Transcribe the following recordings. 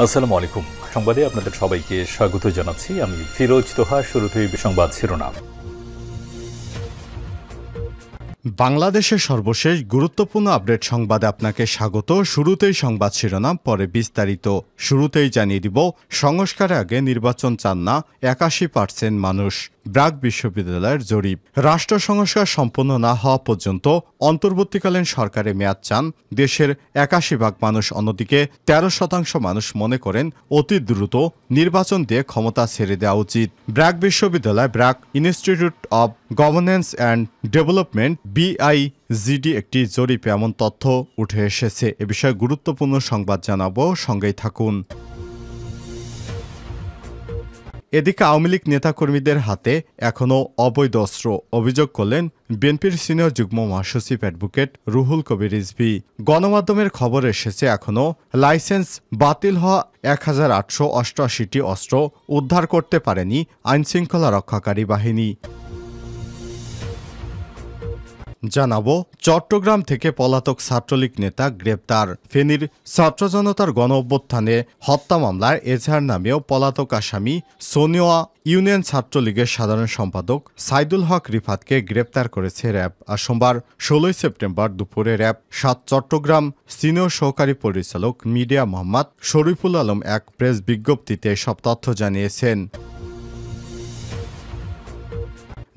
আসসালামু আলাইকুম। সংবাদে আপনাদের সবাইকে স্বাগত জানাচ্ছি। আমি ফিরোজ তোহা। শুরুতেই সংবাদ শিরোনাম। বাংলাদেশের সর্বশেষ গুরুত্বপূর্ণ আপডেট সংবাদে আপনাকে স্বাগত। শুরুতেই সংবাদ শিরোনাম, পরে বিস্তারিত। শুরুতেই জানিয়ে দিব, সংস্কারের আগে নির্বাচন চান না ৮১% মানুষ। ব্র্যাক বিশ্ববিদ্যালয়ের জরিপ। রাষ্ট্র সংস্কার সম্পন্ন না হওয়া পর্যন্ত অন্তর্বর্তীকালীন সরকারের মেয়াদ চান দেশের ৮১% মানুষ। অন্যদিকে ১৩% মানুষ মনে করেন অতি দ্রুত নির্বাচন দিয়ে ক্ষমতা ছেড়ে দেওয়া উচিত। ব্র্যাক বিশ্ববিদ্যালয় BRAC institute of governance and development BIGD একটি জরিপে এমন তথ্য উঠে এসেছে। এ বিষয়ে গুরুত্বপূর্ণ সংবাদ জানাবো, সঙ্গেই থাকুন। এদিকে আওয়ামী লীগ নেতাকর্মীদের হাতে এখনও অবৈধ অস্ত্র, অভিযোগ করলেন বিএনপির সিনিয়র যুগ্ম মহাসচিব অ্যাডভোকেট রুহুল কবির রিজভী। গণমাধ্যমের খবর এসেছে, এখনও লাইসেন্স বাতিল হওয়া ১,৮৮৮টি অস্ত্র উদ্ধার করতে পারেনি আইনশৃঙ্খলা রক্ষাকারী বাহিনী। জানাবো, চট্টগ্রাম থেকে পলাতক ছাত্রলীগ নেতা গ্রেপ্তার। ফেনীর ছাত্র জনতার গণ অভ্যুত্থানে হত্যা মামলার এজাহার নামেও পলাতক আসামি সোনিয়া ইউনিয়ন ছাত্রলীগের সাধারণ সম্পাদক সাইদুল হক রিফাতকে গ্রেপ্তার করেছে র্যাব। আর সোমবার ১৬ সেপ্টেম্বর দুপুরে র্যাব ৭ চট্টগ্রাম সিনিয়র সহকারী পরিচালক মিডিয়া মোহাম্মদ শরীফুল আলম এক প্রেস বিজ্ঞপ্তিতে সব তথ্য জানিয়েছেন।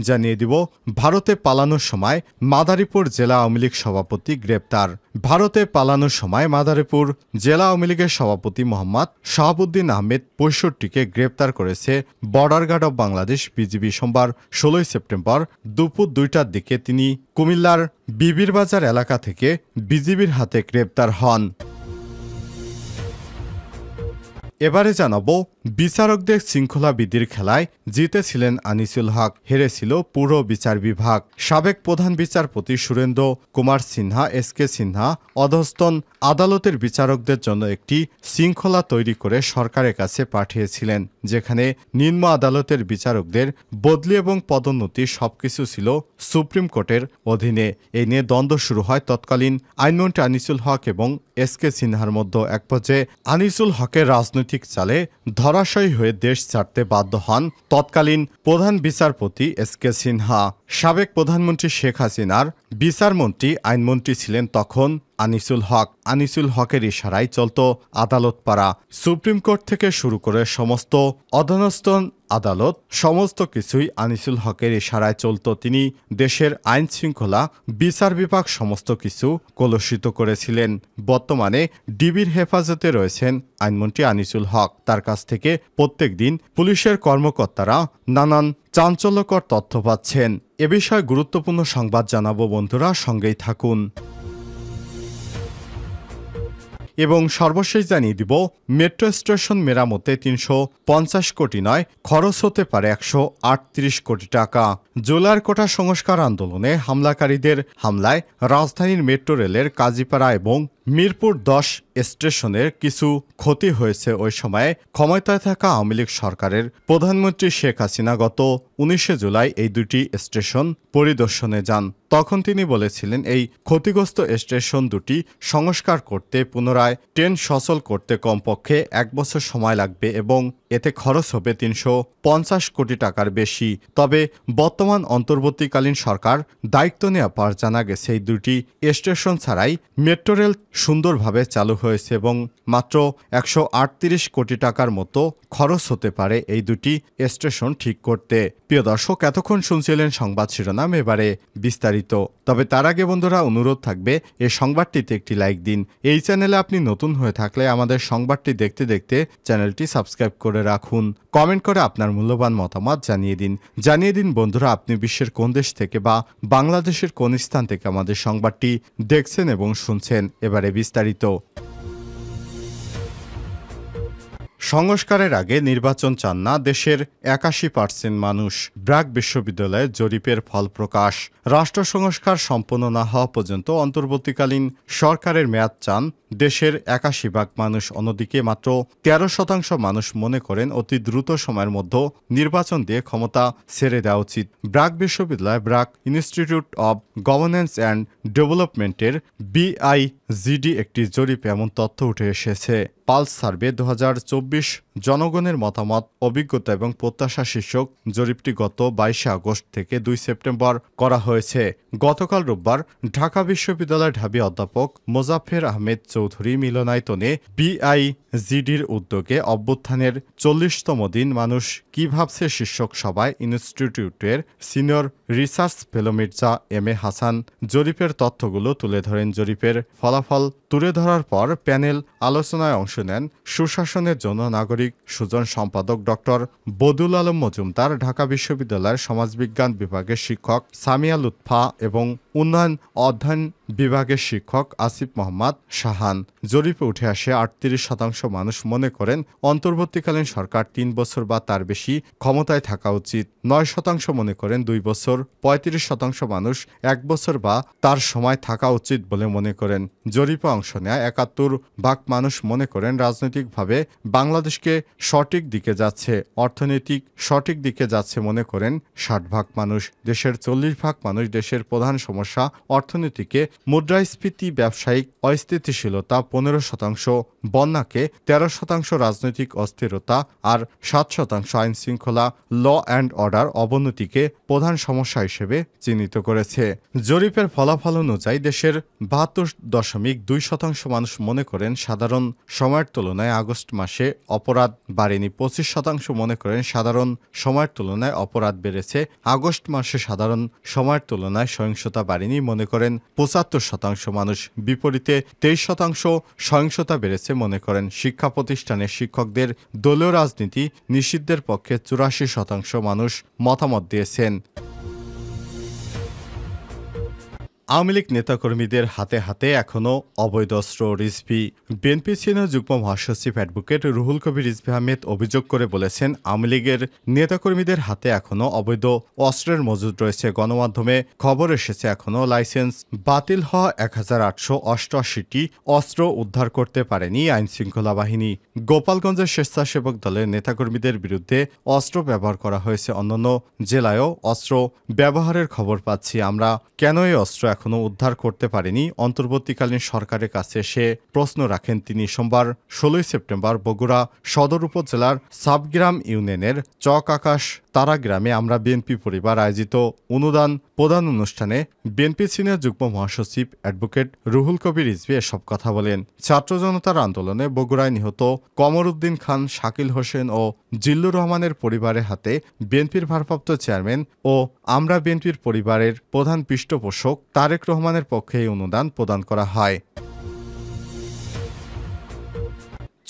জানিয়ে দিব, ভারতে পালানোর সময় মাদারীপুর জেলা আওয়ামী লীগ সভাপতি গ্রেপ্তার। ভারতে পালানোর সময় মাদারীপুর জেলা আওয়ামী লীগের সভাপতি মোহাম্মদ শাহাবুদ্দিন আহমেদ ৬৫কে গ্রেপ্তার করেছে border guard of Bangladesh BGB. সোমবার ১৬ সেপ্টেম্বর দুপুর ২টার দিকে তিনি কুমিল্লার বিবিরবাজার এলাকা থেকে বিজিবির হাতে গ্রেপ্তার হন। এবারে জানাবো, বিচারকদের শৃঙ্খলা বিধির খেলায় জিতেছিলেন আনিসুল হক, হেরেছিল পুরো বিচার বিভাগ। সাবেক প্রধান বিচারপতি সুরেন্দ্র কুমার সিনহা SK সিনহা অধস্তন আদালতের বিচারকদের জন্য একটি শৃঙ্খলা তৈরি করে সরকারের কাছে পাঠিয়েছিলেন, যেখানে নিম্ন আদালতের বিচারকদের বদলি এবং পদোন্নতি সবকিছু ছিল সুপ্রিম কোর্টের অধীনে। এই নিয়ে দ্বন্দ্ব শুরু হয় তৎকালীন আইনমন্ত্রী আনিসুল হক এবং SK সিনহার মধ্যে। এক পর্যায়ে আনিসুল হকের রাজনৈতিক চালে ধরাশয়ী হয়ে দেশ ছাড়তে বাধ্য হন তৎকালীন প্রধান বিচারপতি SK সিনহা। সাবেক প্রধানমন্ত্রী শেখ হাসিনার বিচারমন্ত্রী আইনমন্ত্রী ছিলেন তখন আনিসুল হক। আনিসুল হকের ইশারায় চলত আদালত পাড়া। সুপ্রিম কোর্ট থেকে শুরু করে সমস্ত অধস্তন আদালত, সমস্ত কিছুই আনিসুল হকের ইশারায় চলত। তিনি দেশের আইন শৃঙ্খলা, বিচার বিভাগ সমস্ত কিছু কলুষিত করেছিলেন। বর্তমানে ডিবির হেফাজতে রয়েছেন আইনমন্ত্রী আনিসুল হক। তার কাছ থেকে প্রত্যেক দিন পুলিশের কর্মকর্তারা নানান চাঞ্চল্যকর তথ্য পাচ্ছেন। এ বিষয়ে গুরুত্বপূর্ণ সংবাদ জানাবো বন্ধুরা, সঙ্গেই থাকুন। এবং সর্বশেষ জানিয়ে দিব, মেট্রো স্টেশন মেরামতে ৩৫০ কোটি নয়, খরচ হতে পারে ১৩৮ কোটি টাকা। জুলাইয়ের কোটা সংস্কার আন্দোলনে হামলাকারীদের হামলায় রাজধানীর মেট্রো রেলের কাজীপাড়া এবং মিরপুর ১০ স্টেশনের কিছু ক্ষতি হয়েছে। ওই সময়ে ক্ষমতায় থাকা আওয়ামী লীগ সরকারের প্রধানমন্ত্রী শেখ হাসিনা গত ১৯ জুলাই এই দুটি স্টেশন পরিদর্শনে যান। তখন তিনি বলেছিলেন, এই ক্ষতিগ্রস্ত স্টেশন দুটি সংস্কার করতে, পুনরায় ট্রেন সচল করতে কমপক্ষে ১ বছর সময় লাগবে এবং এতে খরচ হবে ৩৫০ কোটি টাকার বেশি। তবে বর্তমান অন্তর্বর্তীকালীন সরকার দায়িত্ব নেওয়ার পর জানা গেছে, এই দুটি স্টেশন ছাড়াই মেট্রো রেল সুন্দরভাবে চালু হয়েছে এবং মাত্র ১৩৮ কোটি টাকার মতো খরচ হতে পারে এই দুটি স্টেশন ঠিক করতে। প্রিয় দর্শক, এতক্ষণ শুনছিলেন সংবাদ শিরোনাম, এবারে বিস্তারিত। তবে তার আগে বন্ধুরা অনুরোধ থাকবে, এই সংবাদটিতে একটি লাইক দিন। এই চ্যানেলে আপনি নতুন হয়ে থাকলে আমাদের সংবাদটি দেখতে দেখতে চ্যানেলটি সাবস্ক্রাইব করে রাখুন। কমেন্ট করে আপনার মূল্যবান মতামত জানিয়ে দিন বন্ধুরা, আপনি বিশ্বের কোন দেশ থেকে বা বাংলাদেশের কোন স্থান থেকে আমাদের সংবাদটি দেখছেন এবং শুনছেন। এবারে বিস্তারিত। সংস্কারের আগে নির্বাচন চান না দেশের ৮১% মানুষ। ব্র্যাক বিশ্ববিদ্যালয়ের জরিপের ফল প্রকাশ। রাষ্ট্র সংস্কার সম্পন্ন না হওয়া পর্যন্ত অন্তর্বর্তীকালীন সরকারের মেয়াদ চান দেশের ৮১ ভাগ মানুষ। অন্যদিকে মাত্র ১৩% মানুষ মনে করেন অতি দ্রুত সময়ের মধ্যে নির্বাচন দিয়ে ক্ষমতা ছেড়ে দেওয়া উচিত। ব্র্যাক বিশ্ববিদ্যালয় BRAC institute of governance and ডেভেলপমেন্টের BIGD একটি জরিপে এমন তথ্য উঠে এসেছে। পালস সার্ভে ২০২৪ জনগণের মতামত, অভিজ্ঞতা এবং প্রত্যাশা শীর্ষক জরিপটি গত ২২ আগস্ট থেকে ২ সেপ্টেম্বর করা হয়েছে। গতকাল রোববার ঢাকা বিশ্ববিদ্যালয়ের ঢাবি অধ্যাপক মোজাফফের আহমেদ চৌধুরী মিলনায়তনে BIGDর উদ্যোগে অভ্যুত্থানের ৪০তম দিন মানুষ কি ভাবছে শীর্ষক সভায় ইনস্টিটিউটের senior research fellow Mirza M A Hasan জরিপের তথ্যগুলো তুলে ধরেন। জরিপের ফলাফল তুলে ধরার পর প্যানেল আলোচনায় অংশ নেন সুশাসনের জন্য নাগরিক সুজন সম্পাদক ডক্টর বদুল আলম মজুমদার, ঢাকা বিশ্ববিদ্যালয়ের সমাজবিজ্ঞান বিভাগের শিক্ষক সামিয়া লুৎফা এবং উন্নয়ন অধ্যয়ন বিভাগের শিক্ষক আসিফ মোহাম্মদ শাহান। জরিপে উঠে আসে ৩৮% মানুষ মনে করেন অন্তর্বর্তীকালীন সরকার ৩ বছর বা তার বেশি ক্ষমতায় থাকা উচিত। ৯% মনে করেন ২ বছর, ৩৫% মানুষ ১ বছর বা তার সময় থাকা উচিত বলে মনে করেন। জরিপে অংশ নেয় ৭১% মানুষ মনে করেন রাজনৈতিকভাবে বাংলাদেশকে সঠিক দিকে যাচ্ছে, অর্থনৈতিক সঠিক দিকে যাচ্ছে মনে করেন ৬০% মানুষ। দেশের ৪০% মানুষ দেশের প্রধান সমস্যা অর্থনীতিকে মুদ্রাস্ফীতি, ব্যবসায়িক অস্থিতিশীলতা ১৫%, বন্যাকে ১৩%, রাজনৈতিক অস্থিরতা আর ৭% আইন শৃঙ্খলা ল অ্যান্ড অর্ডার অবনতিকে প্রধান সমস্যা হিসেবে চিহ্নিত করেছে। জরিপের ফলাফল অনুযায়ী দেশের ৭২.২% মানুষ মনে করেন সাধারণ সময়ের তুলনায় আগস্ট মাসে অপরাধ বাড়েনি। ২৫% মনে করেন সাধারণ সময়ের তুলনায় অপরাধ বেড়েছে। আগস্ট মাসে সাধারণ সময়ের তুলনায় সহিংসতা বাড়েনি মনে করেন ৭৫% মানুষ। বিপরীতে ২৩% সহিংসতা বেড়েছে মনে করেন। শিক্ষা প্রতিষ্ঠানের শিক্ষকদের দলীয় রাজনীতি নিষিদ্ধের পক্ষে ৮৪% মানুষ মতামত দিয়েছেন। আওয়ামী লীগ নেতাকর্মীদের হাতে হাতে এখনও অবৈধ অস্ত্র। রিজভী বিএনপি সিনিয়র যুগ্ম মহাসচিব অ্যাডভোকেট রুহুল কবির রিজভী আহমেদ অভিযোগ করে বলেছেন, আওয়ামী লীগের নেতাকর্মীদের হাতে এখনও অবৈধ অস্ত্রের মজুদ রয়েছে। গণমাধ্যমে খবর এসেছে এখনও লাইসেন্স বাতিল হওয়া ১,৮৮৮টি অস্ত্র উদ্ধার করতে পারেনি আইনশৃঙ্খলা বাহিনী। গোপালগঞ্জের স্বেচ্ছাসেবক দলের নেতাকর্মীদের বিরুদ্ধে অস্ত্র ব্যবহার করা হয়েছে। অন্যান্য জেলায়ও অস্ত্র ব্যবহারের খবর পাচ্ছি। আমরা কেন এই অস্ত্র এখনও উদ্ধার করতে পারেনি অন্তর্বর্তীকালীন সরকারের কাছে সে প্রশ্ন রাখেন তিনি। সোমবার ১৬ সেপ্টেম্বর বগুড়া সদর উপজেলার সাবগ্রাম ইউনিয়নের চক আকাশ তারা গ্রামে আমরা বিএনপি পরিবার আয়োজিত অনুদান প্রদান অনুষ্ঠানে বিএনপি সিনিয়র যুগ্ম মহাসচিব অ্যাডভোকেট রুহুল কবির রিজভী এসব কথা বলেন। ছাত্র জনতার আন্দোলনে বগুড়ায় নিহত কমর উদ্দিন খান, শাকিল হোসেন ও জিল্লুর রহমানের পরিবারের হাতে বিএনপির ভারপ্রাপ্ত চেয়ারম্যান ও আমরা বিএনপির পরিবারের প্রধান পৃষ্ঠপোষক তারেক রহমানের পক্ষে এই অনুদান প্রদান করা হয়।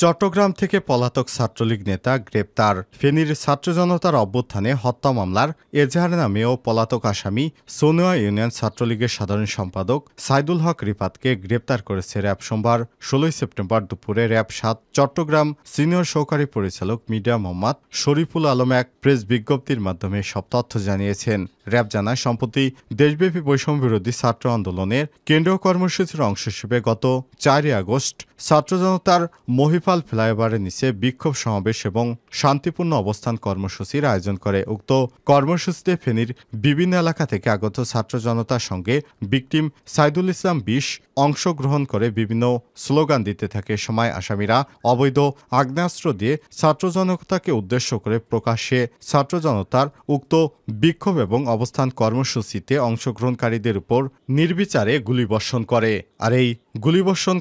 চট্টগ্রাম থেকে পলাতক ছাত্রলীগ নেতা গ্রেপ্তার। ফেনীর ছাত্র জনতার অভ্যুত্থানে হত্যা মামলার এজাহার নামেও পলাতক আসামি সোনুয়া ইউনিয়ন ছাত্রলীগের সাধারণ সম্পাদক সাইদুল হক রিফাতকে গ্রেপ্তার করেছে র্যাব। সোমবার ১৬ সেপ্টেম্বর দুপুরে র্যাব ৭ চট্টগ্রাম সিনিয়র সহকারী পরিচালক মিডিয়া মোহাম্মদ শরীফুল আলম এক প্রেস বিজ্ঞপ্তির মাধ্যমে সব তথ্য জানিয়েছেন। র্যাব জানায়, সম্প্রতি দেশব্যাপী বৈষম্য বিরোধী ছাত্র আন্দোলনের কেন্দ্রীয় কর্মসূচির অংশ হিসেবে গত ৪ আগস্ট ছাত্র জনতার মহিপাল ফ্লাইওভারের নিচে বিক্ষোভ সমাবেশ এবং শান্তিপূর্ণ অবস্থান কর্মসূচির আয়োজন করে। উক্ত কর্মসূচিতে ফেনীর বিভিন্ন এলাকা থেকে আগত ছাত্র জনতার সঙ্গে ভিকটিম সাইদুল ইসলাম ২০ অংশগ্রহণ করে বিভিন্ন স্লোগান দিতে থাকে। সময় আসামিরা অবৈধ আগ্নেয়াস্ত্র দিয়ে ছাত্র জনতাকে উদ্দেশ্য করে প্রকাশ্যে ছাত্র জনতার উক্ত বিক্ষোভ এবং অবস্থান কর্মসূচিতে অংশগ্রহণকারীদের উপর নির্বিচারে গুলিবর্ষণ করে। আর এই গুলিবর্ষণ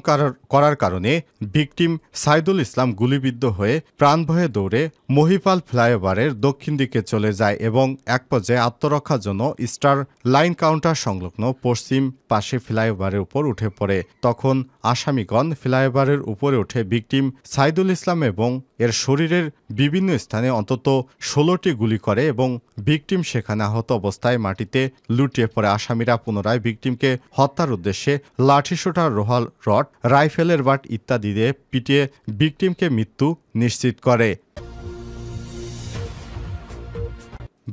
করার কারণে ভিকটিম সাইদুল ইসলাম গুলিবিদ্ধ হয়ে প্রাণভয়ে দৌড়ে মহিপাল ফ্লাইওভারের দক্ষিণ দিকে চলে যায় এবং এক পর্যায়ে আত্মরক্ষার জন্য স্টার লাইন কাউন্টার সংলগ্ন পশ্চিম পাশে ফ্লাইওভারের উপর উঠে পড়ে। তখন আসামিগণ ফ্লাইওভারের উপরে উঠে ভিকটিম সাইদুল ইসলাম এবং এর শরীরের বিভিন্ন স্থানে অন্তত ১৬টি গুলি করে এবং ভিকটিম সেখানে আহত অবস্থায় মাটিতে লুটিয়ে পড়ে। আসামিরা পুনরায় ভিকটিমকে হত্যার উদ্দেশ্যে লাঠিসোঁটা, রোহাল রড, রাইফেলের বাট ইত্যাদি দিয়ে পিটিয়ে ভিকটিমকে মৃত্যু নিশ্চিত করে।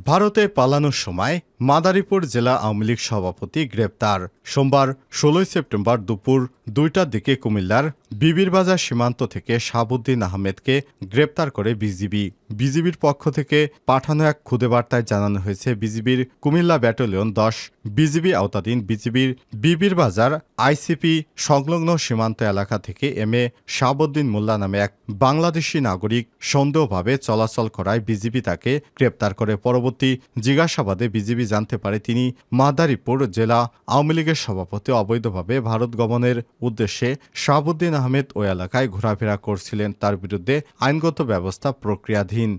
ভারতে পালানোর সময় মাদারীপুর জেলা আওয়ামী লীগ সভাপতি গ্রেপ্তার। সোমবার ১৬ সেপ্টেম্বর দুপুর ২টার দিকে কুমিল্লার বিবিরবাজার সীমান্ত থেকে শাহাবুদ্দিন আহমেদকে গ্রেপ্তার করে বিজিবি। বিজিবির পক্ষ থেকে পাঠানো এক খুদে বার্তায় জানানো হয়েছে, বিজিবির কুমিল্লা ব্যাটালিয়ন ১০ বিজিবি আওতাধীন বিজিবির বিবিরবাজার আইসিপি সংলগ্ন সীমান্ত এলাকা থেকে এম.এ. শাহাবুদ্দিন মোল্লা নামে এক বাংলাদেশি নাগরিক সন্দেহভাবে চলাচল করায় বিজিবি তাকে গ্রেপ্তার করে। পরবর্তী জিজ্ঞাসাবাদে বিজিবি জানতে পারে তিনি মাদারীপুর জেলা আওয়ামী লীগের সভাপতি অবৈধভাবে ভারত গমনের উদ্দেশ্যে শাহাবুদ্দিন আহমেদ ওই এলাকায় ঘোরাফেরা করছিলেন। তার বিরুদ্ধে আইনগত ব্যবস্থা প্রক্রিয়াধীন।